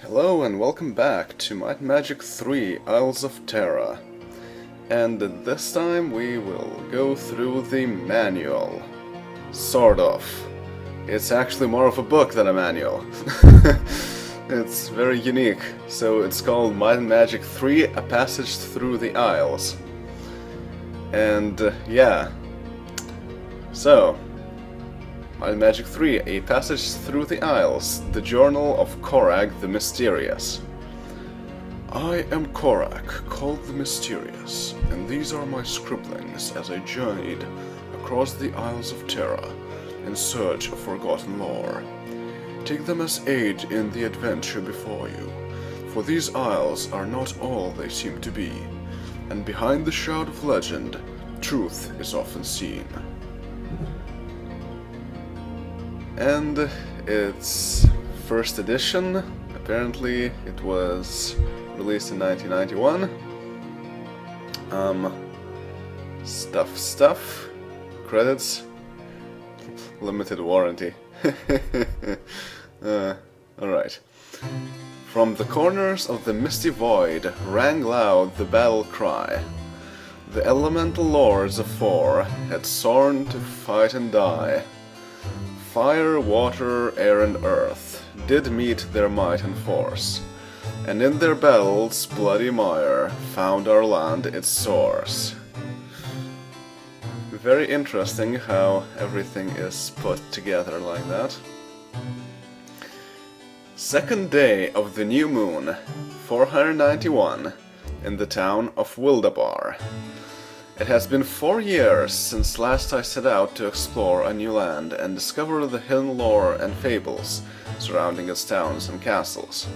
Hello and welcome back to Might and Magic 3 Isles of Terra. And this time we will go through the manual. Sort of. It's actually more of a book than a manual. It's very unique. So it's called Might and Magic 3 A Passage Through the Isles. And yeah. So, Might and Magic 3, A Passage Through the Isles, the Journal of Corak the Mysterious. I am Corak, called the Mysterious, and these are my scribblings as I journeyed across the Isles of Terra in search of forgotten lore. Take them as aid in the adventure before you, for these isles are not all they seem to be, and behind the shroud of legend, truth is often seen. And it's first edition. Apparently it was released in 1991. Stuff. Credits. Limited warranty. Alright. From the corners of the misty void rang loud the battle cry. The elemental lords of four had sworn to fight and die. Fire, water, air, and earth did meet their might and force, and in their battles' bloody mire found our land its source. Very interesting how everything is put together like that. Second day of the new moon, 491, in the town of Wildabar. It has been 4 years since last I set out to explore a new land and discover the hidden lore and fables surrounding its towns and castles.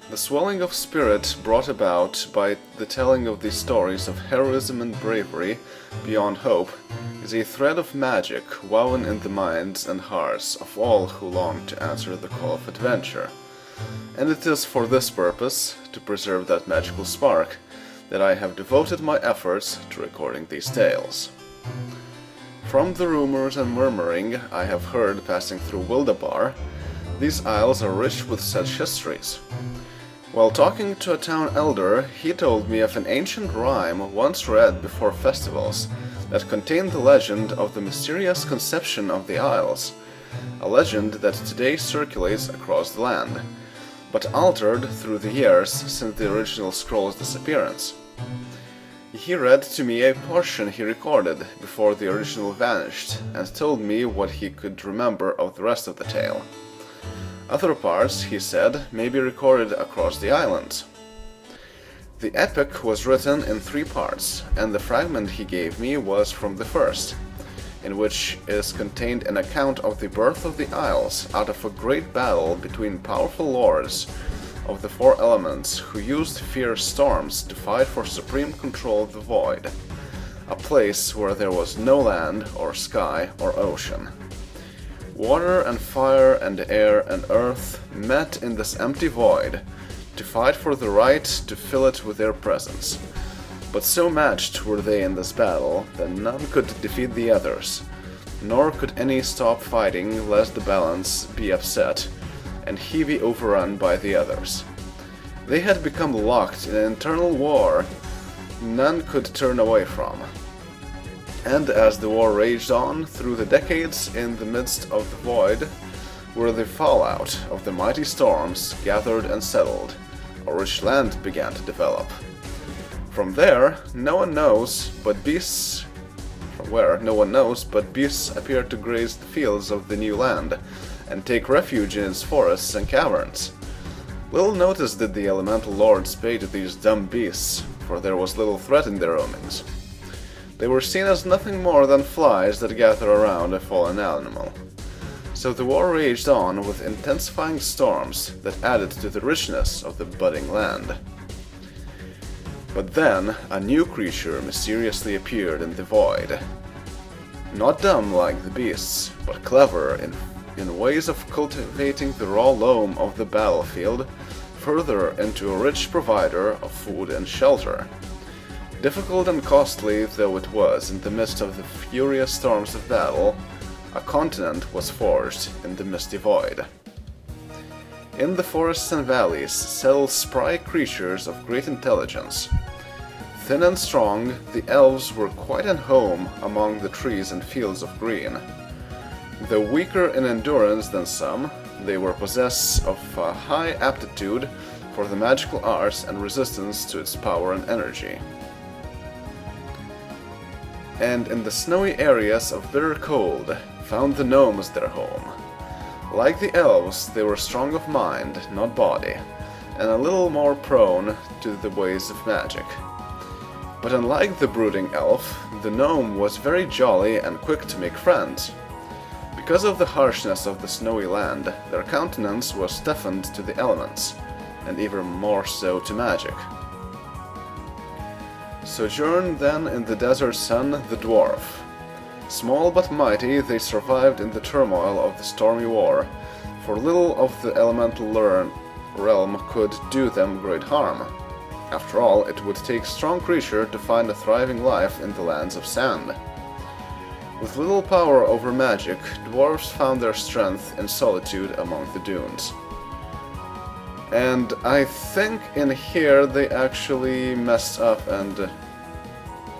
The swelling of spirit brought about by the telling of these stories of heroism and bravery beyond hope is a thread of magic woven in the minds and hearts of all who long to answer the call of adventure. And it is for this purpose, to preserve that magical spark, that I have devoted my efforts to recording these tales. From the rumors and murmuring I have heard passing through Wildabar, these isles are rich with such histories. While talking to a town elder, he told me of an ancient rhyme once read before festivals that contained the legend of the mysterious conception of the isles, a legend that today circulates across the land, but altered through the years since the original scroll's disappearance. He read to me a portion he recorded before the original vanished, and told me what he could remember of the rest of the tale. Other parts, he said, may be recorded across the islands. The epic was written in 3 parts, and the fragment he gave me was from the first, in which is contained an account of the birth of the isles out of a great battle between powerful lords of the 4 elements who used fierce storms to fight for supreme control of the void, a place where there was no land or sky or ocean. Water and fire and air and earth met in this empty void to fight for the right to fill it with their presence. But so matched were they in this battle that none could defeat the others, nor could any stop fighting lest the balance be upset and he be overrun by the others. They had become locked in an internal war none could turn away from. And as the war raged on through the decades in the midst of the void, where the fallout of the mighty storms gathered and settled, a rich land began to develop. From there, no one knows, but beasts appear to graze the fields of the new land, and take refuge in its forests and caverns. Little notice did the elemental lords pay to these dumb beasts, for there was little threat in their roamings. They were seen as nothing more than flies that gather around a fallen animal. So the war raged on with intensifying storms that added to the richness of the budding land. But then, a new creature mysteriously appeared in the void. Not dumb like the beasts, but clever in ways of cultivating the raw loam of the battlefield further into a rich provider of food and shelter. Difficult and costly though it was in the midst of the furious storms of battle, a continent was forged in the misty void. In the forests and valleys settled spry creatures of great intelligence. Thin and strong, the elves were quite at home among the trees and fields of green. Though weaker in endurance than some, they were possessed of a high aptitude for the magical arts and resistance to its power and energy. And in the snowy areas of bitter cold, found the gnomes their home. Like the elves, they were strong of mind, not body, and a little more prone to the ways of magic. But unlike the brooding elf, the gnome was very jolly and quick to make friends. Because of the harshness of the snowy land, their countenance was deafened to the elements, and even more so to magic. Sojourned then in the desert sun the dwarf. Small but mighty, they survived in the turmoil of the stormy war, for little of the elemental realm could do them great harm. After all, it would take a strong creature to find a thriving life in the lands of sand. With little power over magic, dwarves found their strength in solitude among the dunes. And I think in here they actually messed up and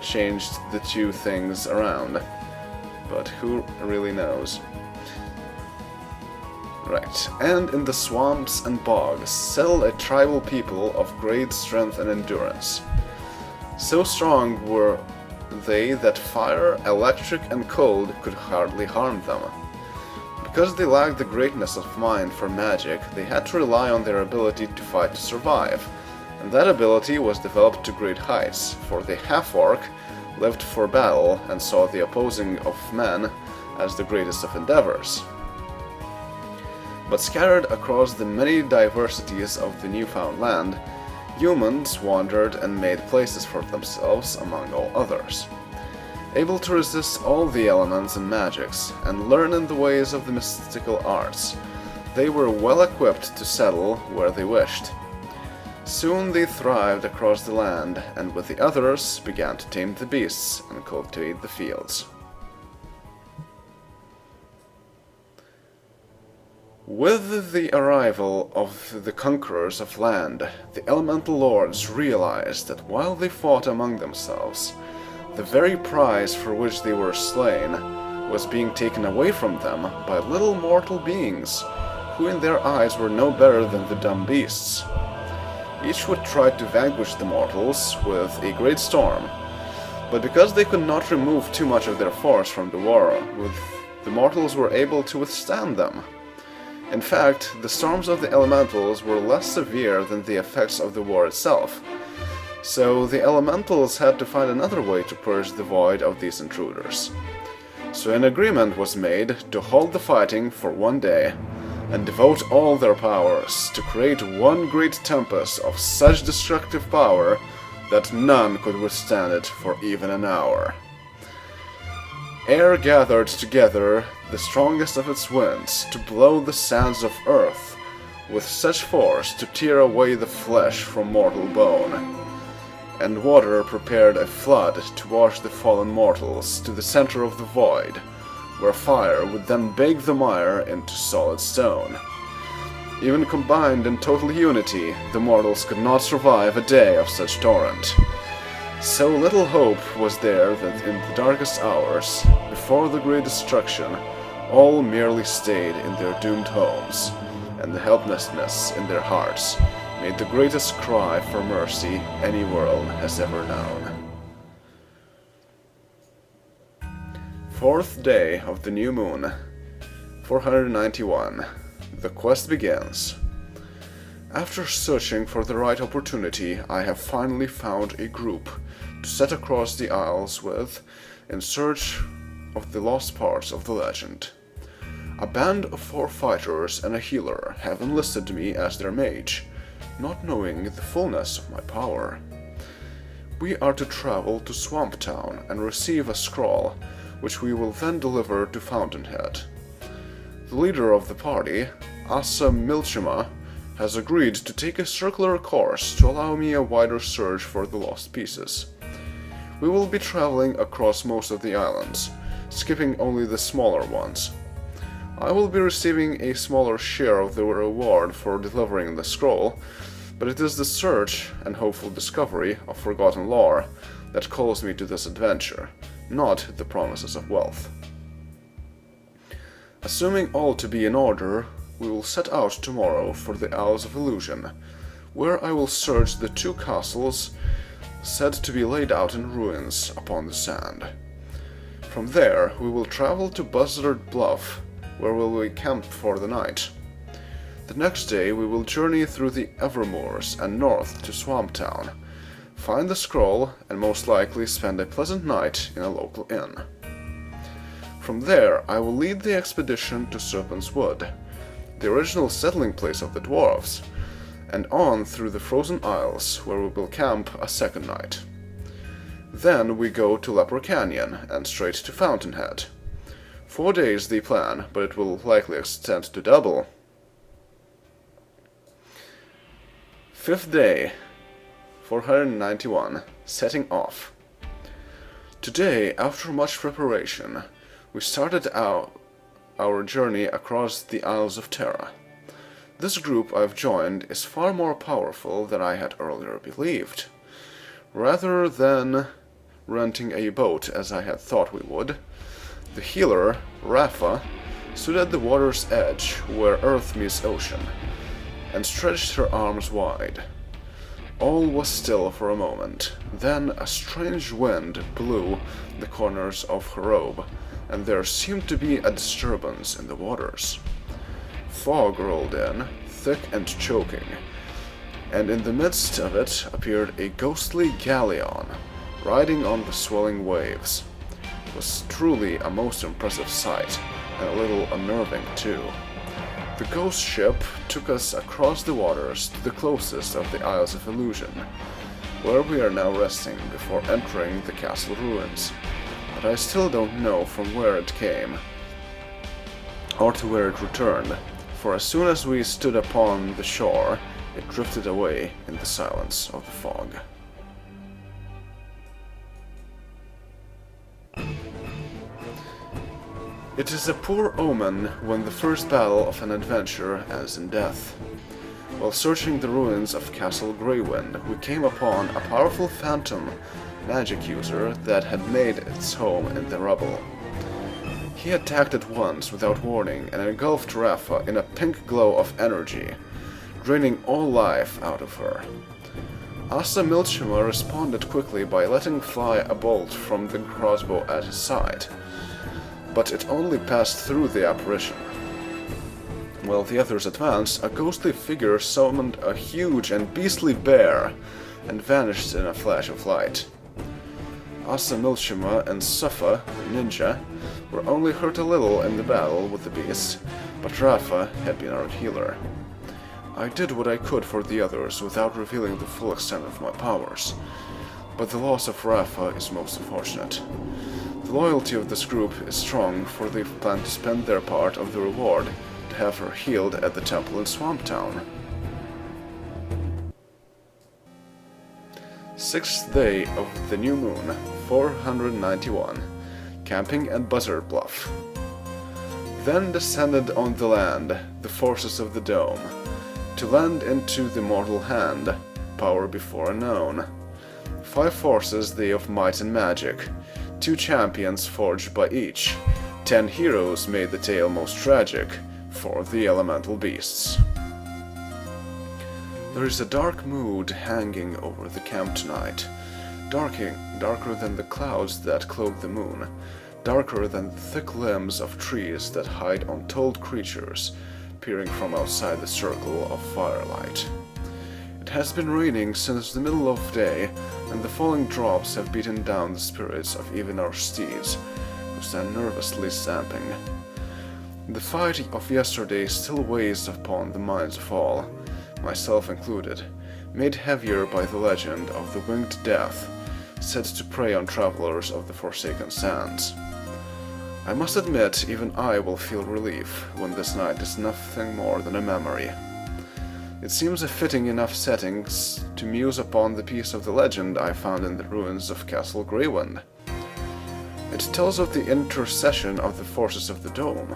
changed the two things around. But who really knows? Right, and in the swamps and bogs settled a tribal people of great strength and endurance. So strong were they that fire, electric, and cold could hardly harm them. Because they lacked the greatness of mind for magic, they had to rely on their ability to fight to survive, and that ability was developed to great heights, for the half-orc lived for battle and saw the opposing of men as the greatest of endeavors. But scattered across the many diversities of the newfound land, humans wandered and made places for themselves among all others. Able to resist all the elements and magics, and learn in the ways of the mystical arts, they were well equipped to settle where they wished. Soon they thrived across the land, and with the others began to tame the beasts and cultivate the fields. With the arrival of the conquerors of land, the elemental lords realized that while they fought among themselves, the very prize for which they were slain was being taken away from them by little mortal beings, who in their eyes were no better than the dumb beasts. Each would try to vanquish the mortals with a great storm, but because they could not remove too much of their force from the war, the mortals were able to withstand them. In fact, the storms of the elementals were less severe than the effects of the war itself, so the elementals had to find another way to purge the void of these intruders. So an agreement was made to halt the fighting for one day, and devote all their powers to create one great tempest of such destructive power that none could withstand it for even an hour. Air gathered together the strongest of its winds to blow the sands of earth with such force to tear away the flesh from mortal bone, and water prepared a flood to wash the fallen mortals to the center of the void, where fire would then bake the mire into solid stone. Even combined in total unity, the mortals could not survive a day of such torrent. So little hope was there that in the darkest hours, before the great destruction, all merely stayed in their doomed homes, and the helplessness in their hearts made the greatest cry for mercy any world has ever known. Fourth day of the new moon, 491. The quest begins. After searching for the right opportunity, I have finally found a group to set across the Isles with, in search of the lost parts of the legend. A band of 4 fighters and a healer have enlisted me as their mage, not knowing the fullness of my power. We are to travel to Swamp Town and receive a scroll, which we will then deliver to Fountainhead. The leader of the party, Asa Milchima, has agreed to take a circular course to allow me a wider search for the lost pieces. We will be traveling across most of the islands, skipping only the smaller ones. I will be receiving a smaller share of the reward for delivering the scroll, but it is the search and hopeful discovery of forgotten lore that calls me to this adventure, not the promises of wealth. Assuming all to be in order, we will set out tomorrow for the Isles of Illusion, where I will search the 2 castles said to be laid out in ruins upon the sand. From there, we will travel to Buzzard Bluff, where we will camp for the night. The next day, we will journey through the Evermoors and north to Swamptown, find the scroll, and most likely spend a pleasant night in a local inn. From there, I will lead the expedition to Serpent's Wood, the original settling place of the dwarves, and on through the Frozen Isles, where we will camp a second night. Then we go to Leper Canyon and straight to Fountainhead. 4 days the plan, but it will likely extend to double. 5th day, 491, setting off. Today, after much preparation, we started our journey across the Isles of Terra. This group I've joined is far more powerful than I had earlier believed. Rather than renting a boat as I had thought we would, the healer, Rafa, stood at the water's edge where earth meets ocean, and stretched her arms wide. All was still for a moment. Then a strange wind blew the corners of her robe, and there seemed to be a disturbance in the waters. Fog rolled in, thick and choking, and in the midst of it appeared a ghostly galleon, riding on the swelling waves. It was truly a most impressive sight, and a little unnerving too. The ghost ship took us across the waters to the closest of the Isles of Illusion, where we are now resting before entering the castle ruins. But I still don't know from where it came, or to where it returned, for as soon as we stood upon the shore, it drifted away in the silence of the fog. It is a poor omen when the first battle of an adventure ends in death. While searching the ruins of Castle Greywind, we came upon a powerful phantom magic user that had made its home in the rubble. He attacked at once without warning and engulfed Rafa in a pink glow of energy, draining all life out of her. Asa Milchima responded quickly by letting fly a bolt from the crossbow at his side, but it only passed through the apparition. While the others advanced, a ghostly figure summoned a huge and beastly bear and vanished in a flash of light. Asa Milchima and Sufa, the ninja, were only hurt a little in the battle with the beast, but Rafa had been our healer. I did what I could for the others without revealing the full extent of my powers, but the loss of Rafa is most unfortunate. The loyalty of this group is strong, for they plan to spend their part of the reward to have her healed at the temple in Swamptown. 6th day of the new moon, 491, camping at Buzzard Bluff. Then descended on the land the forces of the dome, to lend into the mortal hand power before unknown. 5 forces they of might and magic, 2 champions forged by each, 10 heroes made the tale most tragic for the elemental beasts. There is a dark mood hanging over the camp tonight, darker than the clouds that cloak the moon, darker than the thick limbs of trees that hide untold creatures peering from outside the circle of firelight. It has been raining since the middle of day, and the falling drops have beaten down the spirits of even our steeds, who stand nervously stamping. The fight of yesterday still weighs upon the minds of all, myself included, made heavier by the legend of the winged death, said to prey on travelers of the Forsaken Sands. I must admit, even I will feel relief when this night is nothing more than a memory. It seems a fitting enough setting to muse upon the piece of the legend I found in the ruins of Castle Greywind. It tells of the intercession of the forces of the dome,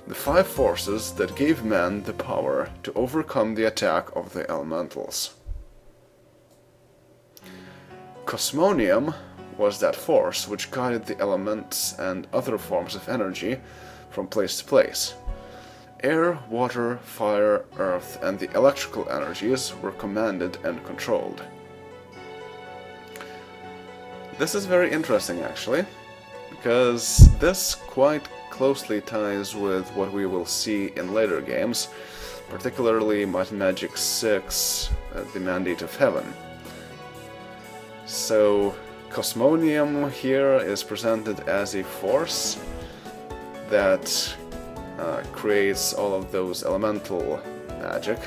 the 5 forces that gave man the power to overcome the attack of the elementals. Cosmonium was that force which guided the elements and other forms of energy from place to place. Air, water, fire, earth, and the electrical energies were commanded and controlled. This is very interesting, actually, because this quite closely ties with what we will see in later games, particularly Might and Magic 6, The Mandate of Heaven. So, Cosmonium here is presented as a force that creates all of those elemental magic.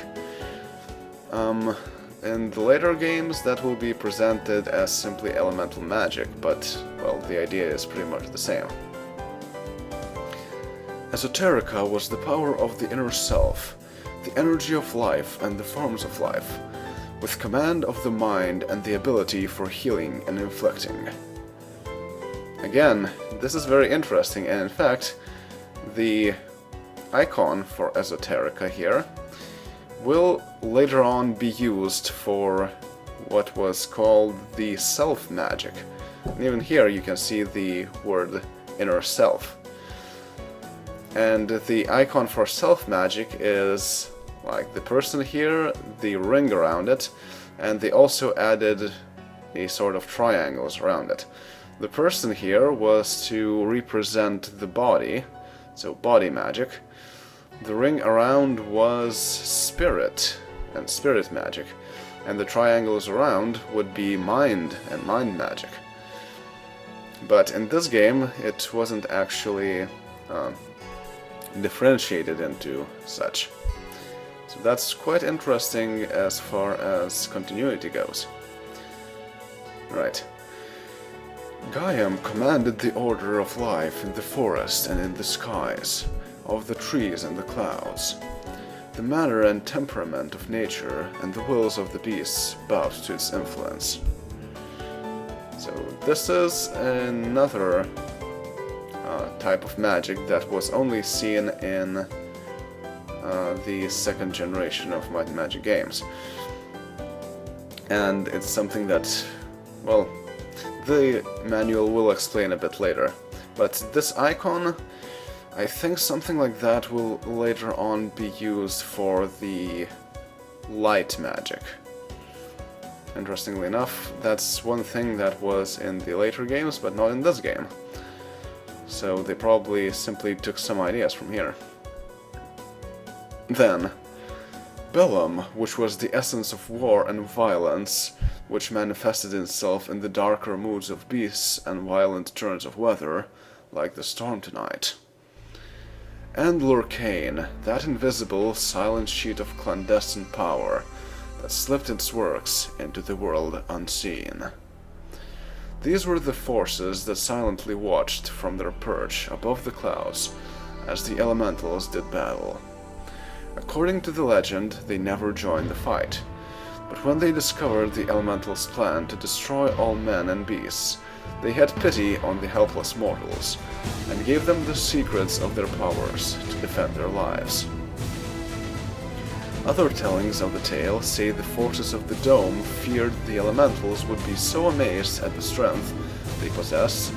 In the later games that will be presented as simply elemental magic, but, well, the idea is pretty much the same. Esoterica was the power of the inner self, the energy of life and the forms of life, with command of the mind and the ability for healing and inflicting. Again, this is very interesting, and in fact, the icon for Esoterica here will later on be used for what was called the self-magic. And even here you can see the word inner self. And the icon for self-magic is like the person here, the ring around it, and they also added a sort of triangles around it. The person here was to represent the body, so body magic. The ring around was spirit and spirit magic, and the triangles around would be mind and mind magic. But in this game it wasn't actually differentiated into such. So that's quite interesting as far as continuity goes. Right. Gaiam commanded the order of life in the forest and in the skies, of the trees and the clouds. The manner and temperament of nature and the wills of the beasts bowed to its influence. So this is another type of magic that was only seen in the second generation of Might and Magic games. And it's something that, well, the manual will explain a bit later. But this icon, I think something like that will later on be used for the light magic. Interestingly enough, that's one thing that was in the later games, but not in this game. So they probably simply took some ideas from here. Then, Bellum, which was the essence of war and violence, which manifested itself in the darker moods of beasts and violent turns of weather, like the storm tonight. And Lurkane, that invisible, silent sheet of clandestine power that slipped its works into the world unseen. These were the forces that silently watched from their perch above the clouds as the elementals did battle. According to the legend, they never joined the fight, but when they discovered the elementals' plan to destroy all men and beasts, they had pity on the helpless mortals, and gave them the secrets of their powers to defend their lives. Other tellings of the tale say the forces of the dome feared the elementals would be so amazed at the strength they possessed,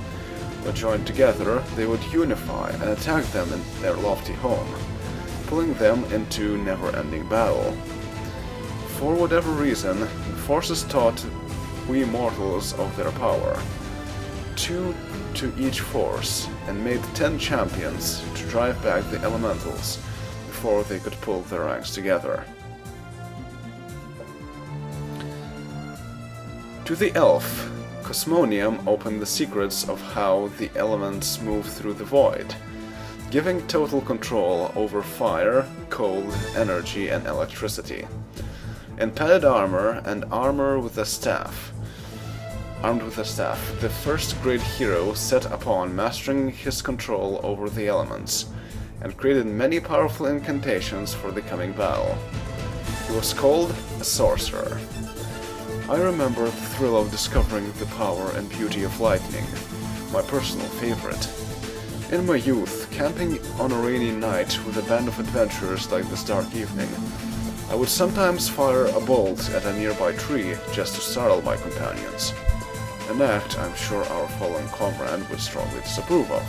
when joined together they would unify and attack them in their lofty home, pulling them into never-ending battle. For whatever reason, the forces taught we mortals of their power, 2 to each force, and made 10 champions to drive back the elementals before they could pull their ranks together. To the elf, Cosmonium opened the secrets of how the elements move through the void, giving total control over fire, cold, energy, and electricity. In padded armor and armor with a staff, the first great hero set upon mastering his control over the elements, and created many powerful incantations for the coming battle. He was called a sorcerer. I remember the thrill of discovering the power and beauty of lightning, my personal favorite. In my youth, camping on a rainy night with a band of adventurers like this dark evening, I would sometimes fire a bolt at a nearby tree just to startle my companions. An act I'm sure our fallen comrade would strongly disapprove of.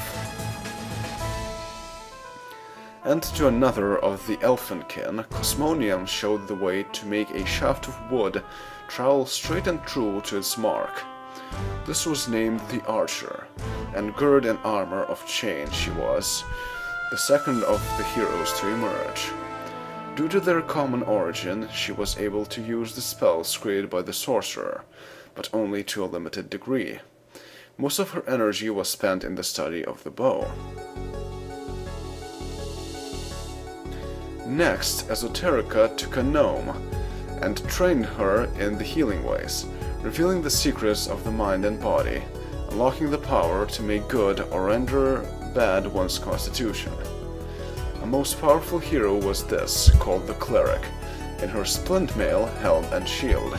And to another of the elfinkin, Cosmonium showed the way to make a shaft of wood travel straight and true to its mark. This was named the Archer, and girt in armor of chain she was, the second of the heroes to emerge. Due to their common origin, she was able to use the spells created by the sorcerer, but only to a limited degree. Most of her energy was spent in the study of the bow. Next, Esoterica took a gnome and trained her in the healing ways, revealing the secrets of the mind and body, unlocking the power to make good or render bad one's constitution. A most powerful hero was this, called the Cleric, in her splint mail, helm and shield.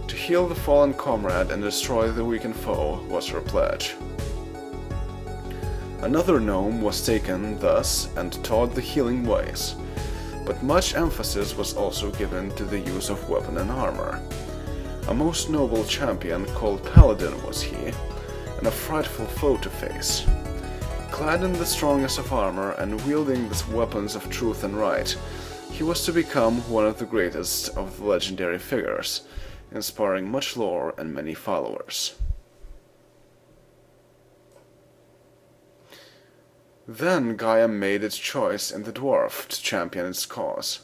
To heal the fallen comrade and destroy the weakened foe was her pledge. Another gnome was taken thus and taught the healing ways, but much emphasis was also given to the use of weapon and armor. A most noble champion called Paladin was he, and a frightful foe to face. Clad in the strongest of armor and wielding the weapons of truth and right, he was to become one of the greatest of the legendary figures, inspiring much lore and many followers. Then Gaia made its choice in the dwarf to champion its cause.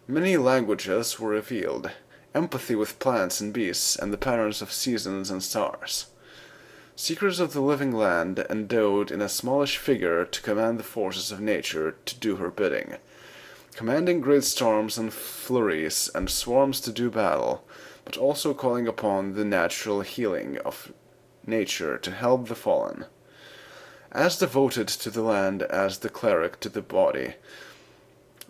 Many languages were revealed, empathy with plants and beasts, and the patterns of seasons and stars. Seekers of the living land endowed in a smallish figure to command the forces of nature to do her bidding, commanding great storms and flurries and swarms to do battle, but also calling upon the natural healing of nature to help the fallen. As devoted to the land as the cleric to the body,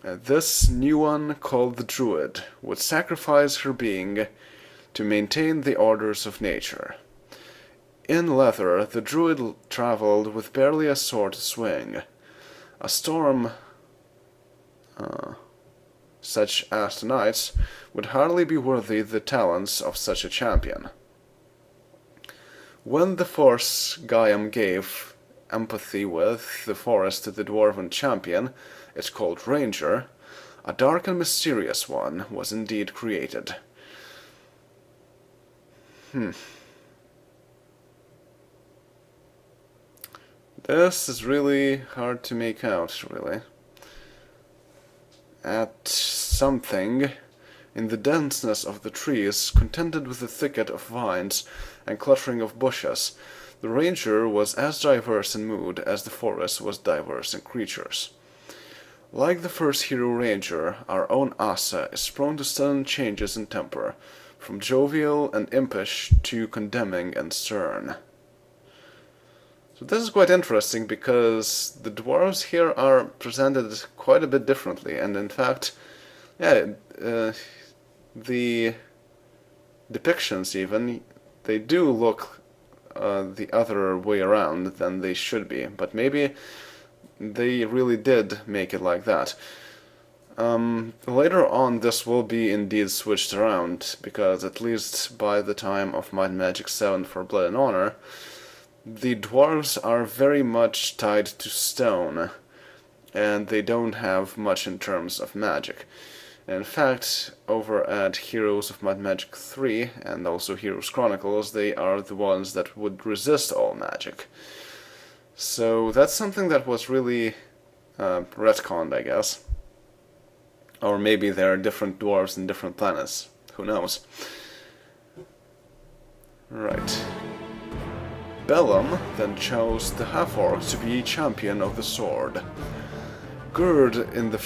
this new one, called the Druid, would sacrifice her being to maintain the orders of nature. In leather, the Druid traveled with barely a sword to swing. A storm such as tonight's would hardly be worthy the talents of such a champion. When the force Gaiam gave empathy with the forest to the dwarven champion, it's called Ranger, a dark and mysterious one was indeed created. This is really hard to make out, really. At something in the denseness of the trees, contented with the thicket of vines and cluttering of bushes, the ranger was as diverse in mood as the forest was diverse in creatures. Like the first hero ranger, our own Asa is prone to sudden changes in temper, from jovial and impish to condemning and stern. So this is quite interesting because the dwarves here are presented quite a bit differently, and in fact, the depictions even, they do look the other way around than they should be, but maybe they really did make it like that. Later on this will be indeed switched around, because at least by the time of Might and Magic 7 for Blood and Honor, the dwarves are very much tied to stone, and they don't have much in terms of magic. In fact, over at Heroes of Might and Magic 3, and also Heroes Chronicles, they are the ones that would resist all magic. So that's something that was really retconned, I guess. Or maybe there are different dwarves in different planets. Who knows? Right. Bellum then chose the half-orc to be champion of the sword. Girt in the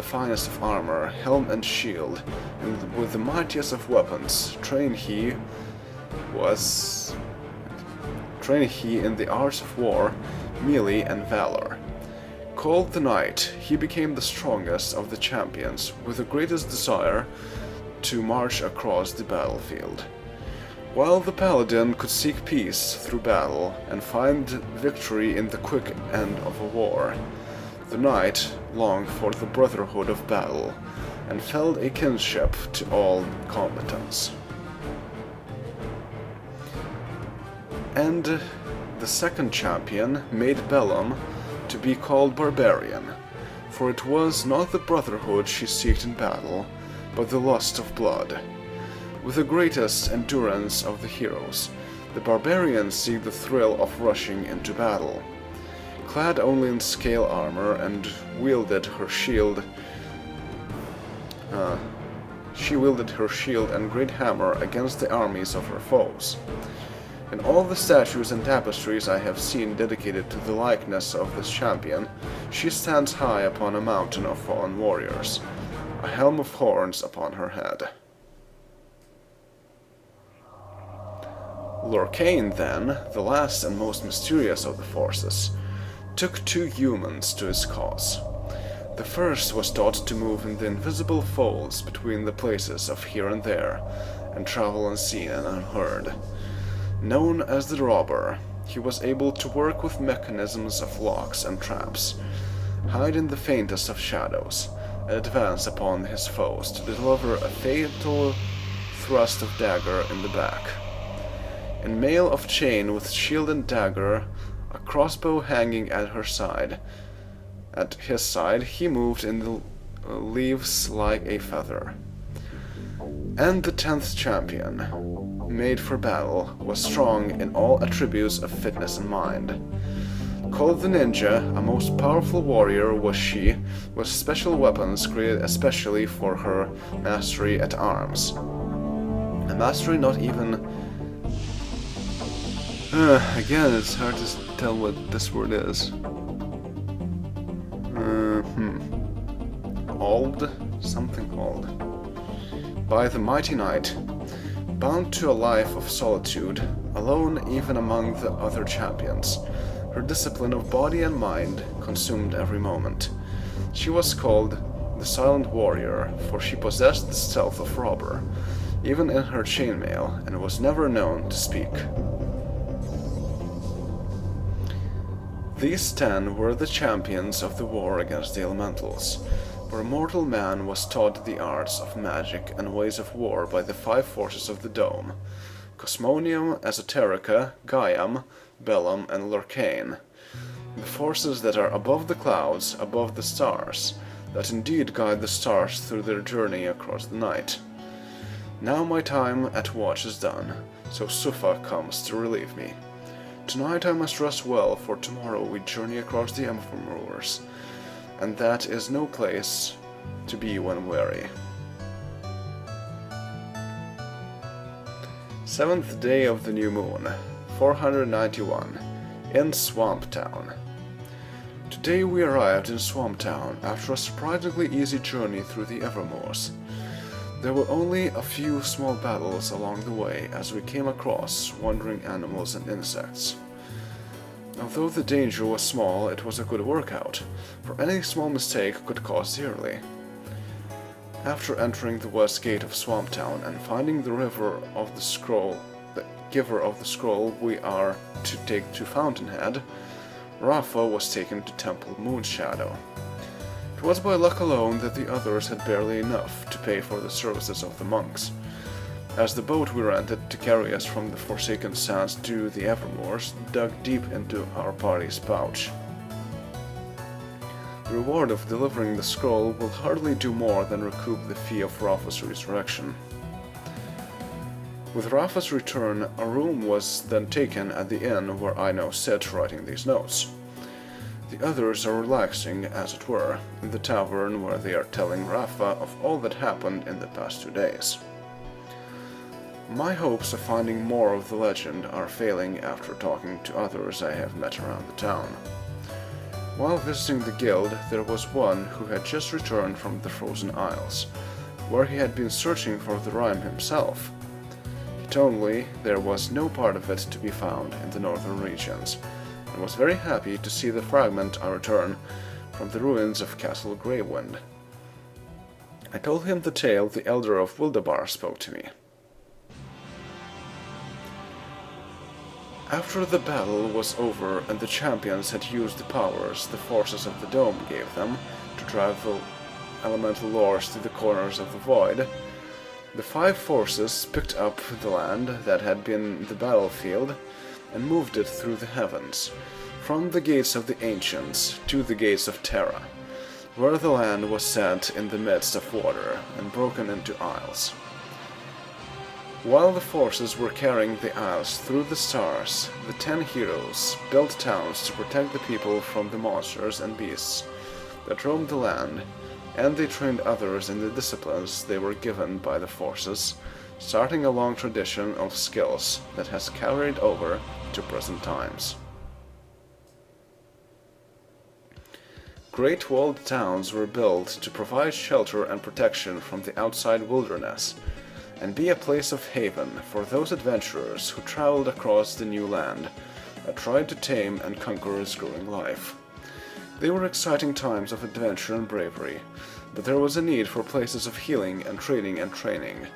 finest of armor, helm and shield, and with the mightiest of weapons, trained he in the arts of war, melee and valor. Called the knight, he became the strongest of the champions, with the greatest desire to march across the battlefield. While the paladin could seek peace through battle and find victory in the quick end of a war, the knight longed for the brotherhood of battle and felt a kinship to all combatants. And the second champion made Bellum to be called Barbarian, for it was not the brotherhood she sought in battle, but the lust of blood. With the greatest endurance of the heroes, the barbarians seek the thrill of rushing into battle. Clad only in scale armor and wielded her shield, she wielded her shield and great hammer against the armies of her foes. In all the statues and tapestries I have seen dedicated to the likeness of this champion, she stands high upon a mountain of fallen warriors, a helm of horns upon her head. Lorcain, then, the last and most mysterious of the forces, took 2 humans to his cause. The first was taught to move in the invisible folds between the places of here and there, and travel unseen and unheard. Known as the Robber, he was able to work with mechanisms of locks and traps, hide in the faintest of shadows, and advance upon his foes to deliver a fatal thrust of dagger in the back. In mail of chain with shield and dagger, a crossbow hanging at his side, he moved in the leaves like a feather. And the 10th champion, made for battle, was strong in all attributes of fitness and mind. Called the Ninja, a most powerful warrior was she, with special weapons created especially for her mastery at arms. A mastery not even... again, it's hard to tell what this word is. Old? Something old. By the mighty knight, bound to a life of solitude, alone even among the other champions, her discipline of body and mind consumed every moment. She was called the Silent Warrior, for she possessed the stealth of robber, even in her chainmail, and was never known to speak. These 10 were the champions of the war against the elementals, where mortal man was taught the arts of magic and ways of war by the 5 forces of the dome: Cosmonium, Esoterica, Gaiam, Bellum, and Lorcain. The forces that are above the clouds, above the stars, that indeed guide the stars through their journey across the night. Now my time at watch is done, so Sufa comes to relieve me. Tonight I must rest well, for tomorrow we journey across the Evermoors, and that is no place to be when weary. 7th day of the new moon, 491, in Swamp Town. Today we arrived in Swamp Town after a surprisingly easy journey through the Evermoors. There were only a few small battles along the way as we came across wandering animals and insects. Although the danger was small, it was a good workout, for any small mistake could cost dearly. After entering the west gate of Swamp Town and finding the giver of the scroll we are to take to Fountainhead, Rafa was taken to Temple Moonshadow. It was by luck alone that the others had barely enough to pay for the services of the monks, as the boat we rented to carry us from the Forsaken Sands to the Evermoors dug deep into our party's pouch. The reward of delivering the scroll will hardly do more than recoup the fee of Rafa's resurrection. With Rafa's return, a room was then taken at the inn where I now sit writing these notes. The others are relaxing, as it were, in the tavern where they are telling Rafa of all that happened in the past 2 days. My hopes of finding more of the legend are failing after talking to others I have met around the town. While visiting the guild, there was one who had just returned from the Frozen Isles, where he had been searching for the rhyme himself. He told me there was no part of it to be found in the northern regions, and was very happy to see the fragment I returned from the ruins of Castle Greywind. I told him the tale the Elder of Wildabar spoke to me. After the battle was over and the champions had used the powers the forces of the dome gave them to drive the elemental lords to the corners of the void, the five forces picked up the land that had been the battlefield and moved it through the heavens, from the gates of the ancients to the gates of Terra, where the land was set in the midst of water and broken into isles. While the forces were carrying the isles through the stars, the 10 heroes built towns to protect the people from the monsters and beasts that roamed the land, and they trained others in the disciplines they were given by the forces, starting a long tradition of skills that has carried over to present times. Great walled towns were built to provide shelter and protection from the outside wilderness, and be a place of haven for those adventurers who traveled across the new land that tried to tame and conquer its growing life. They were exciting times of adventure and bravery, but there was a need for places of healing and trading and training,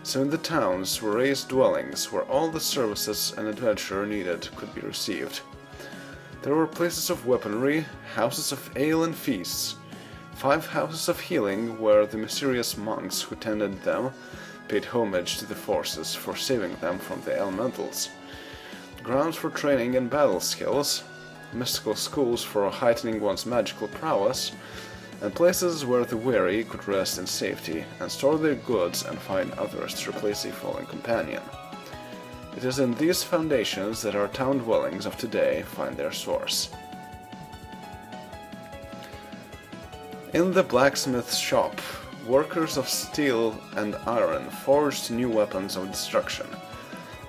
so in the towns were raised dwellings where all the services an adventurer needed could be received. There were places of weaponry, houses of ale and feasts, 5 houses of healing where the mysterious monks who tended them paid homage to the forces for saving them from the elementals, grounds for training in battle skills, mystical schools for heightening one's magical prowess, and places where the weary could rest in safety and store their goods and find others to replace a fallen companion. It is in these foundations that our town dwellings of today find their source. In the blacksmith's shop, workers of steel and iron forged new weapons of destruction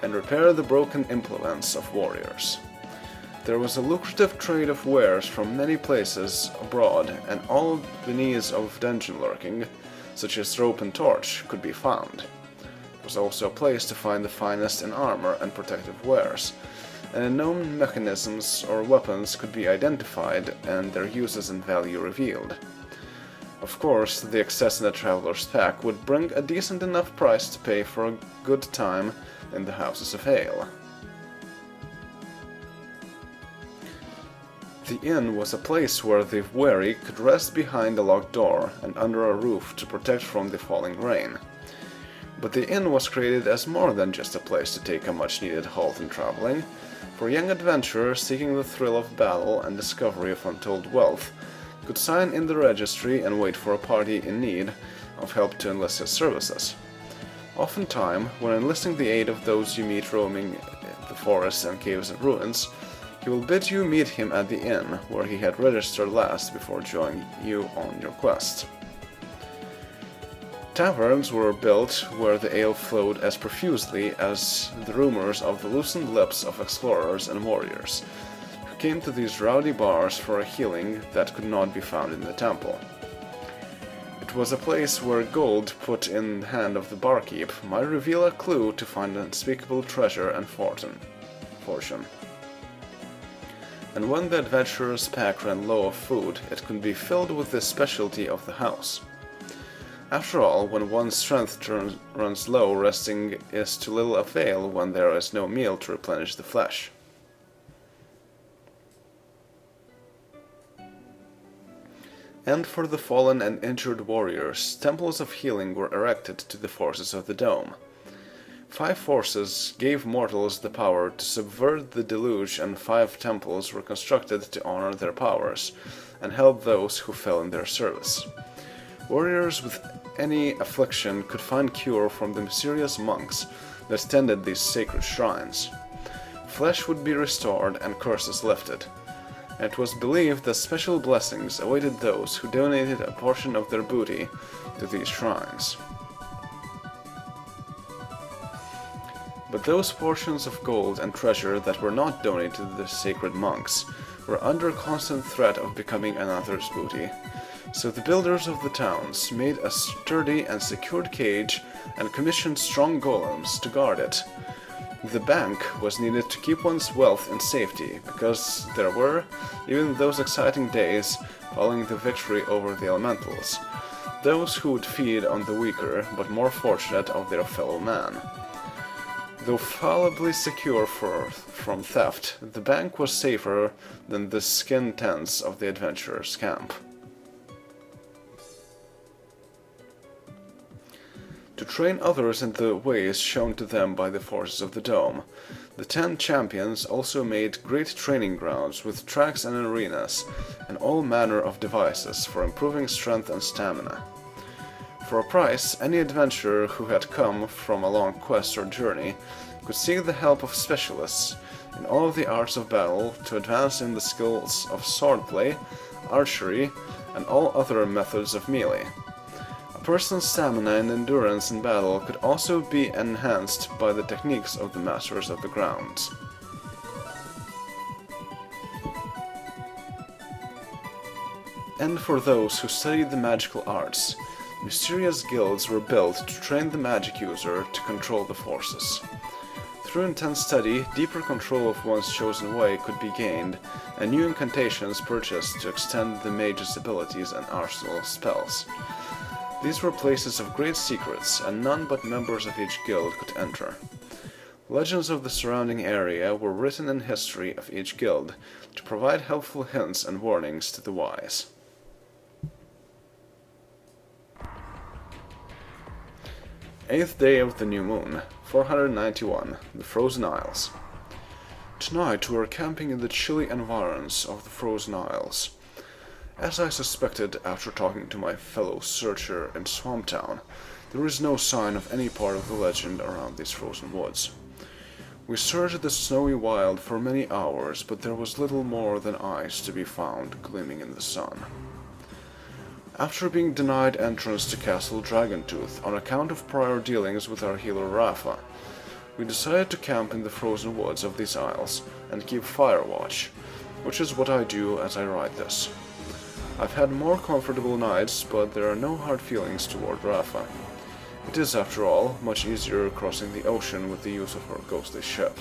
and repaired the broken implements of warriors. There was a lucrative trade of wares from many places abroad, and all the needs of dungeon lurking, such as rope and torch, could be found. It was also a place to find the finest in armor and protective wares, and unknown mechanisms or weapons could be identified and their uses and value revealed. Of course, the excess in a traveler's pack would bring a decent enough price to pay for a good time in the houses of ale. The inn was a place where the weary could rest behind a locked door and under a roof to protect from the falling rain. But the inn was created as more than just a place to take a much-needed halt in traveling, for young adventurers seeking the thrill of battle and discovery of untold wealth could sign in the registry and wait for a party in need of help to enlist his services. Oftentimes, when enlisting the aid of those you meet roaming the forests and caves and ruins, he will bid you meet him at the inn where he had registered last before joining you on your quest. Taverns were built where the ale flowed as profusely as the rumors of the loosened lips of explorers and warriors, who came to these rowdy bars for a healing that could not be found in the temple. It was a place where gold put in the hand of the barkeep might reveal a clue to find unspeakable treasure and fortune. And when the adventurer's pack ran low of food, it could be filled with the specialty of the house. After all, when one's strength runs low, resting is to little avail when there is no meal to replenish the flesh. And for the fallen and injured warriors, temples of healing were erected to the forces of the dome. 5 forces gave mortals the power to subvert the deluge, and 5 temples were constructed to honor their powers and help those who fell in their service. Warriors with any affliction could find cure from the mysterious monks that tended these sacred shrines. Flesh would be restored and curses lifted. And it was believed that special blessings awaited those who donated a portion of their booty to these shrines. But those portions of gold and treasure that were not donated to the sacred monks were under constant threat of becoming another's booty. So the builders of the towns made a sturdy and secured cage and commissioned strong golems to guard it. The bank was needed to keep one's wealth in safety, because there were, even those exciting days following the victory over the elementals, those who would feed on the weaker but more fortunate of their fellow man. Though fallibly secure from theft, the bank was safer than the skin tents of the adventurers' camp. To train others in the ways shown to them by the forces of the Dome, the 10 champions also made great training grounds with tracks and arenas, and all manner of devices for improving strength and stamina. For a price, any adventurer who had come from a long quest or journey could seek the help of specialists in all of the arts of battle to advance in the skills of swordplay, archery, and all other methods of melee. A person's stamina and endurance in battle could also be enhanced by the techniques of the masters of the grounds. And for those who studied the magical arts, mysterious guilds were built to train the magic user to control the forces. Through intense study, deeper control of one's chosen way could be gained, and new incantations purchased to extend the mage's abilities and arsenal of spells. These were places of great secrets, and none but members of each guild could enter. Legends of the surrounding area were written in history of each guild to provide helpful hints and warnings to the wise. Eighth day of the new moon, 491, the Frozen Isles. Tonight we are camping in the chilly environs of the Frozen Isles. As I suspected after talking to my fellow searcher in Swamp Town, there is no sign of any part of the legend around these frozen woods. We searched the snowy wild for many hours, but there was little more than ice to be found gleaming in the sun. After being denied entrance to Castle Dragontooth on account of prior dealings with our healer Rafa, we decided to camp in the frozen woods of these isles and keep fire watch, which is what I do as I write this. I've had more comfortable nights, but there are no hard feelings toward Rafa. It is, after all, much easier crossing the ocean with the use of her ghostly ship.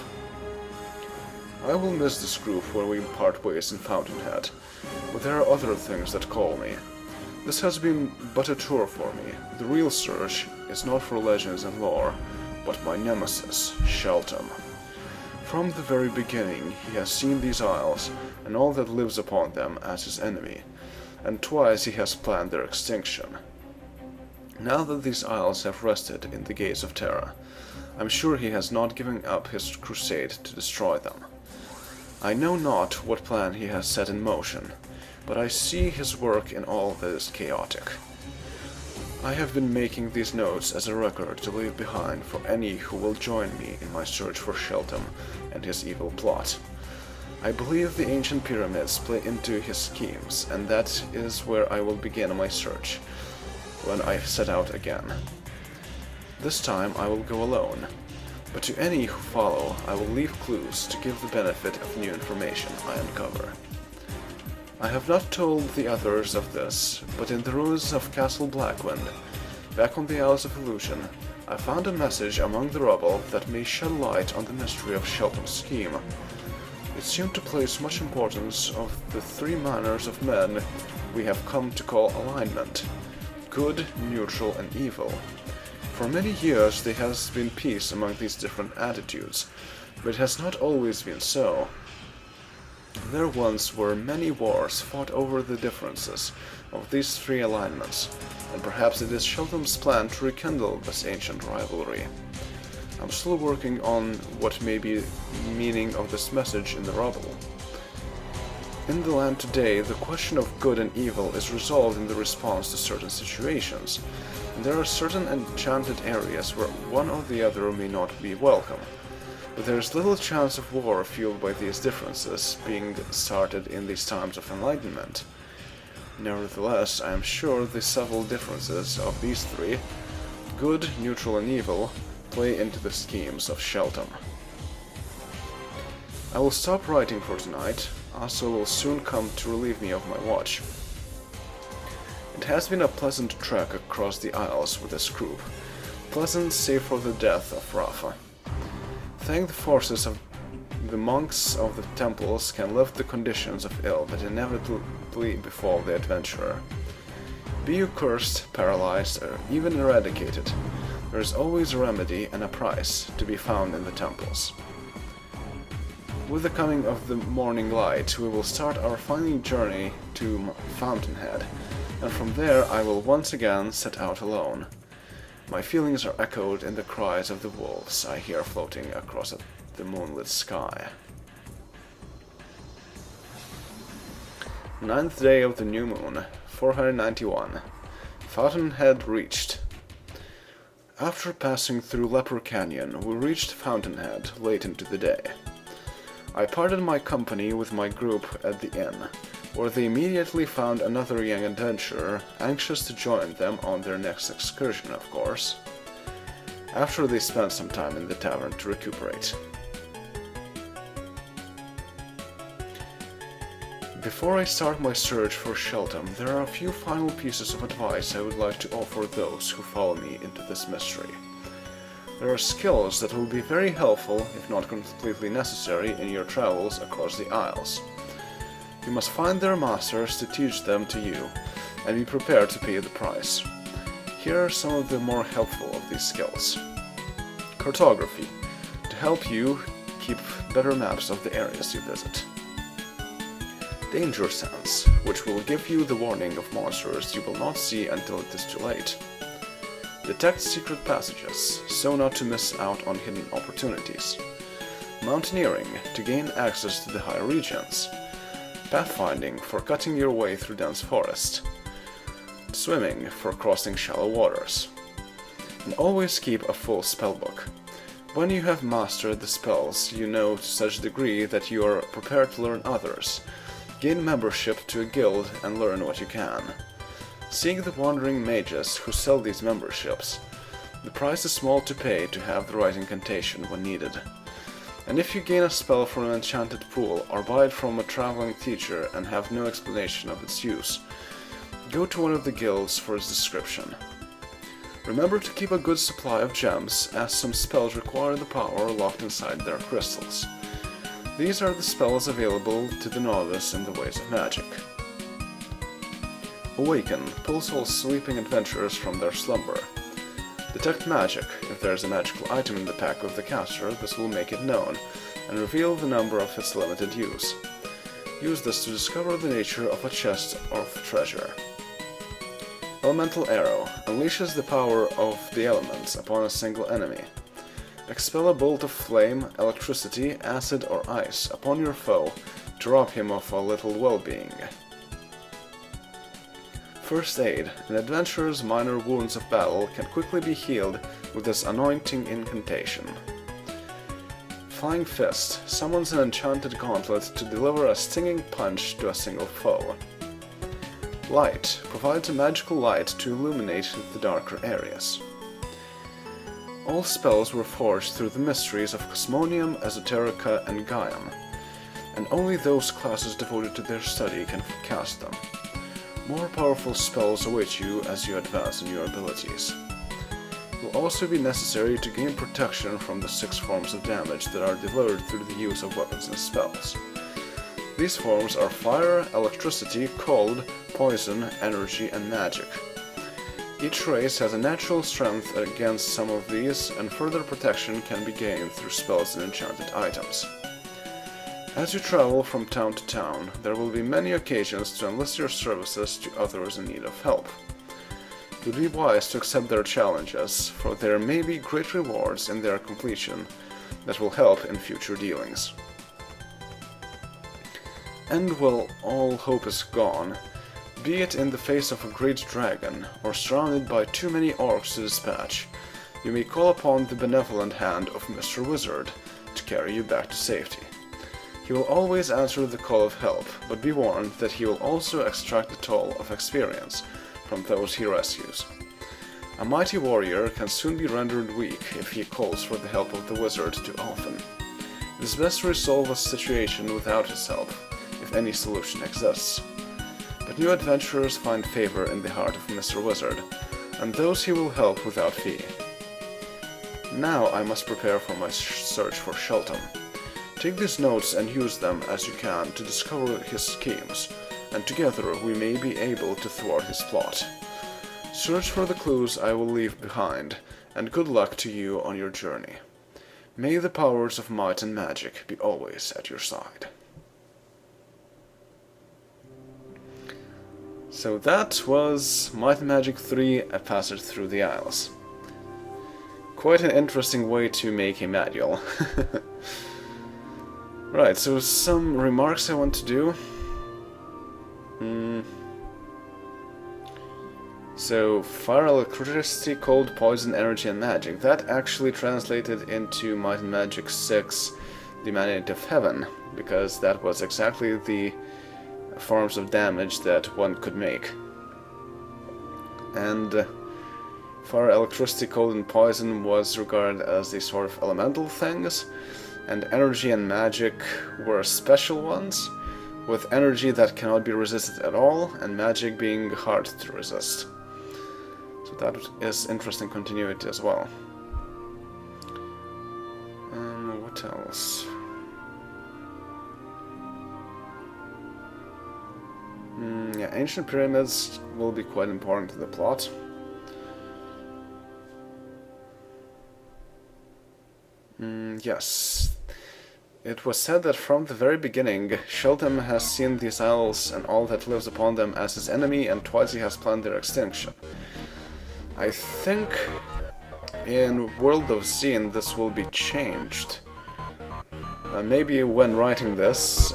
I will miss this group when we part ways in Fountainhead, but there are other things that call me. This has been but a tour for me. The real search is not for legends and lore, but my nemesis, Sheltem. From the very beginning, he has seen these isles and all that lives upon them as his enemy, and twice he has planned their extinction. Now that these isles have rested in the gates of Terra, I'm sure he has not given up his crusade to destroy them. I know not what plan he has set in motion, but I see his work in all that is chaotic. I have been making these notes as a record to leave behind for any who will join me in my search for Sheltem and his evil plot. I believe the ancient pyramids play into his schemes, and that is where I will begin my search when I set out again. This time I will go alone, but to any who follow I will leave clues to give the benefit of new information I uncover. I have not told the others of this, but in the ruins of Castle Blackwind, back on the Isles of Illusion, I found a message among the rubble that may shed light on the mystery of Sheltem's scheme. It seemed to place much importance of the 3 manners of men we have come to call alignment: good, neutral, and evil. For many years there has been peace among these different attitudes, but it has not always been so. There once were many wars fought over the differences of these 3 alignments, and perhaps it is Sheltem's plan to rekindle this ancient rivalry. I'm still working on what may be the meaning of this message in the rubble. In the land today, the question of good and evil is resolved in the response to certain situations, and there are certain enchanted areas where one or the other may not be welcome. But there is little chance of war fueled by these differences being started in these times of enlightenment. Nevertheless, I am sure the subtle differences of these 3, good, neutral, and evil, play into the schemes of Sheltem. I will stop writing for tonight, Asa will soon come to relieve me of my watch. It has been a pleasant trek across the Isles with this group, pleasant save for the death of Rafa. Thank the forces of the monks of the temples can lift the conditions of ill that inevitably befall the adventurer. Be you cursed, paralyzed, or even eradicated, There is always a remedy and a price to be found in the temples. With the coming of the morning light, we will start our final journey to Fountainhead, and from there I will once again set out alone. My feelings are echoed in the cries of the wolves I hear floating across the moonlit sky. 9th day of the new moon, 491. Fountainhead reached. After passing through Leper Canyon, we reached Fountainhead late into the day. I parted my company with my group at the inn, where they immediately found another young adventurer, anxious to join them on their next excursion, of course, after they spent some time in the tavern to recuperate. Before I start my search for Sheltem, there are a few final pieces of advice I would like to offer those who follow me into this mystery. There are skills that will be very helpful, if not completely necessary, in your travels across the Isles. You must find their masters to teach them to you, and be prepared to pay the price. Here are some of the more helpful of these skills. Cartography, to help you keep better maps of the areas you visit. Danger sense, which will give you the warning of monsters you will not see until it is too late. Detect secret passages, so not to miss out on hidden opportunities. Mountaineering, to gain access to the higher regions. Pathfinding, for cutting your way through dense forest. Swimming, for crossing shallow waters. And always keep a full spellbook. When you have mastered the spells you know to such degree that you are prepared to learn others, gain membership to a guild and learn what you can. Seek the wandering mages who sell these memberships. The price is small to pay to have the right incantation when needed. And if you gain a spell from an enchanted pool or buy it from a traveling teacher and have no explanation of its use, go to one of the guilds for its description. Remember to keep a good supply of gems, as some spells require the power locked inside their crystals. These are the spells available to the novice in the ways of magic. Awaken, pulls all sleeping adventurers from their slumber. Detect magic. If there is a magical item in the pack of the caster, this will make it known, and reveal the number of its limited use. Use this to discover the nature of a chest of treasure. Elemental Arrow unleashes the power of the elements upon a single enemy. Expel a bolt of flame, electricity, acid, or ice upon your foe to rob him of a little well-being. First Aid. An adventurer's minor wounds of battle can quickly be healed with this anointing incantation. Flying Fist summons an enchanted gauntlet to deliver a stinging punch to a single foe. Light provides a magical light to illuminate the darker areas. All spells were forged through the mysteries of Cosmonium, Esoterica, and Gaiam, and only those classes devoted to their study can cast them. More powerful spells await you as you advance in your abilities. It will also be necessary to gain protection from the 6 forms of damage that are delivered through the use of weapons and spells. These forms are fire, electricity, cold, poison, energy, and magic. Each race has a natural strength against some of these, and further protection can be gained through spells and enchanted items. As you travel from town to town, there will be many occasions to enlist your services to others in need of help. It would be wise to accept their challenges, for there may be great rewards in their completion that will help in future dealings. And while all hope is gone, be it in the face of a great dragon, or surrounded by too many orcs to dispatch, you may call upon the benevolent hand of Mr. Wizard to carry you back to safety. He will always answer the call of help, but be warned that he will also extract the toll of experience from those he rescues. A mighty warrior can soon be rendered weak if he calls for the help of the wizard too often. It is best to resolve a situation without his help, if any solution exists. But new adventurers find favor in the heart of Mr. Wizard, and those he will help without fee. Now I must prepare for my search for Sheltem. Take these notes and use them as you can to discover his schemes, and together we may be able to thwart his plot. Search for the clues I will leave behind, and good luck to you on your journey. May the powers of might and magic be always at your side. So that was Might and Magic 3: A Passage Through the Isles. Quite an interesting way to make a manual. Right, so some remarks I want to do. So, fire, electricity, cold, poison, energy, and magic. That actually translated into Might and Magic 6, The Mandate of Heaven, because that was exactly the forms of damage that one could make. And fire, electricity, cold, and poison was regarded as the sort of elemental things, and energy and magic were special ones, with energy that cannot be resisted at all, and magic being hard to resist. So that is interesting continuity as well. What else? Yeah, ancient pyramids will be quite important to the plot. Yes. It was said that from the very beginning, Sheltem has seen these isles and all that lives upon them as his enemy, and twice he has planned their extinction. I think in World of Xen this will be changed. Maybe when writing this,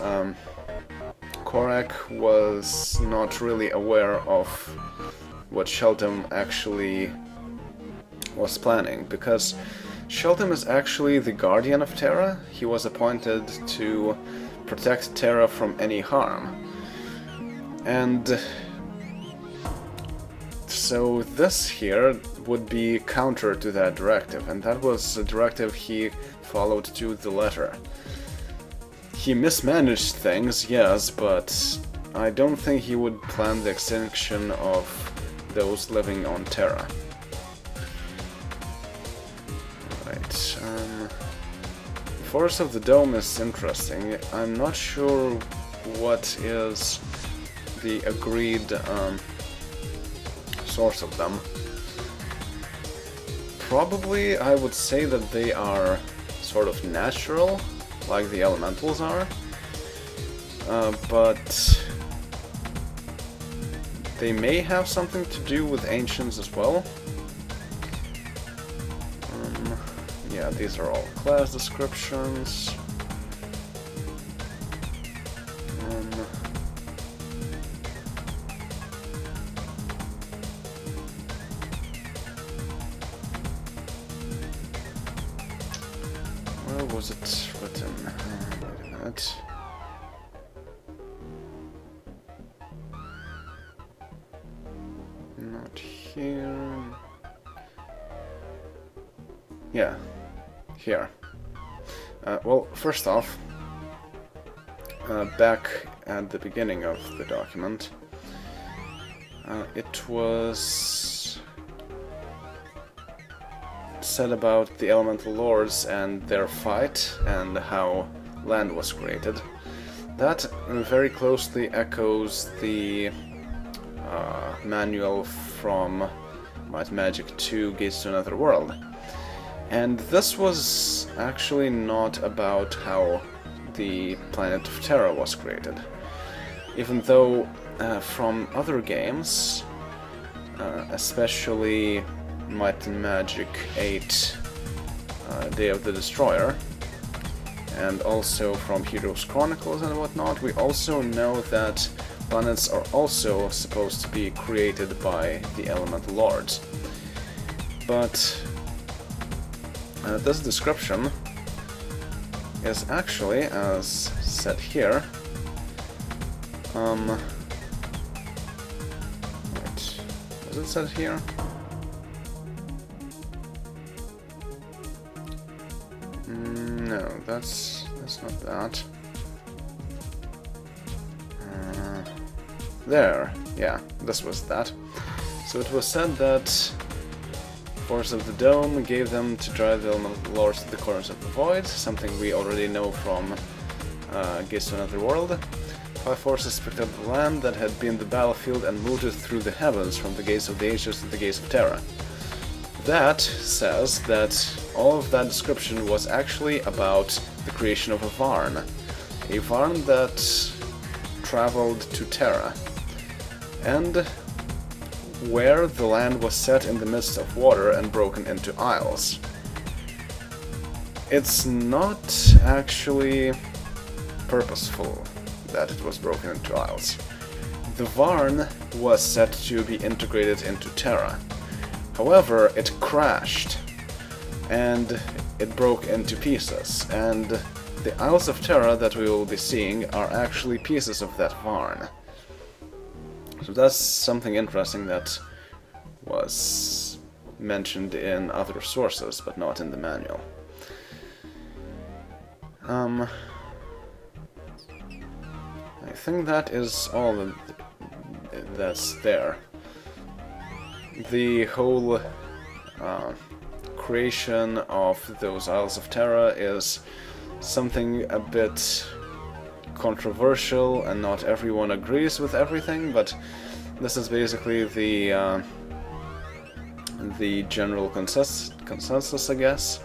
Corak was not really aware of what Sheltem actually was planning, because Sheltem is actually the guardian of Terra. He was appointed to protect Terra from any harm. And so this here would be counter to that directive, and that was a directive he followed to the letter. He mismanaged things, yes, but I don't think he would plan the extinction of those living on Terra. Right, Force of the Dome is interesting. I'm not sure what is the agreed source of them. Probably I would say that they are sort of natural, like the elementals are, but they may have something to do with ancients as well. Yeah, these are all class descriptions. Where was it written? Wait a minute. Not here. Yeah, here. Well, first off, back at the beginning of the document, it was said about the elemental lords and their fight and how land was created. That very closely echoes the manual from Might and Magic 2: Gates to Another World. And this was actually not about how the planet of Terra was created. Even though from other games, especially Might and Magic 8 Day of the Destroyer, and also from Heroes Chronicles and whatnot, we also know that planets are also supposed to be created by the Elemental Lords. But this description is actually, as said here, wait, was it said here? No, that's not that. There, yeah, this was that. So it was said that Force of the Dome gave them to drive the Elemental Lords to the corners of the void, something we already know from Gates to Another World. 5 forces picked up the land that had been the battlefield and moved it through the heavens from the Gates of the Ages to the Gates of Terra. that says that all of that description was actually about the creation of a Varn that traveled to Terra, and where the land was set in the midst of water and broken into isles. It's not actually purposeful that it was broken into isles. The Varn was set to be integrated into Terra. However, it crashed, and it broke into pieces, and the Isles of Terra that we will be seeing are actually pieces of that Varn. So that's something interesting that was mentioned in other sources, but not in the manual. I think that is all that's there. The whole creation of those Isles of Terra is something a bit controversial, and not everyone agrees with everything, but this is basically the general consensus, I guess.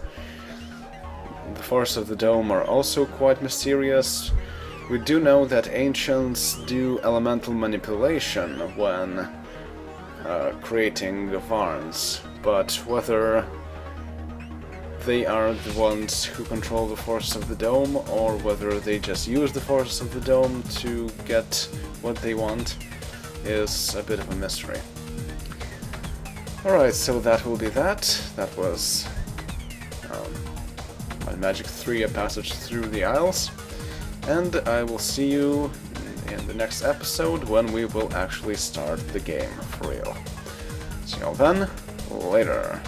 The forests of the dome are also quite mysterious. We do know that ancients do elemental manipulation when creating the Varns, but whether they are the ones who control the forces of the dome, or whether they just use the forces of the dome to get what they want, is a bit of a mystery. Alright, so that will be that. That was my Magic 3, A Passage Through the Isles, and I will see you in the next episode when we will actually start the game for real. See y'all then, later.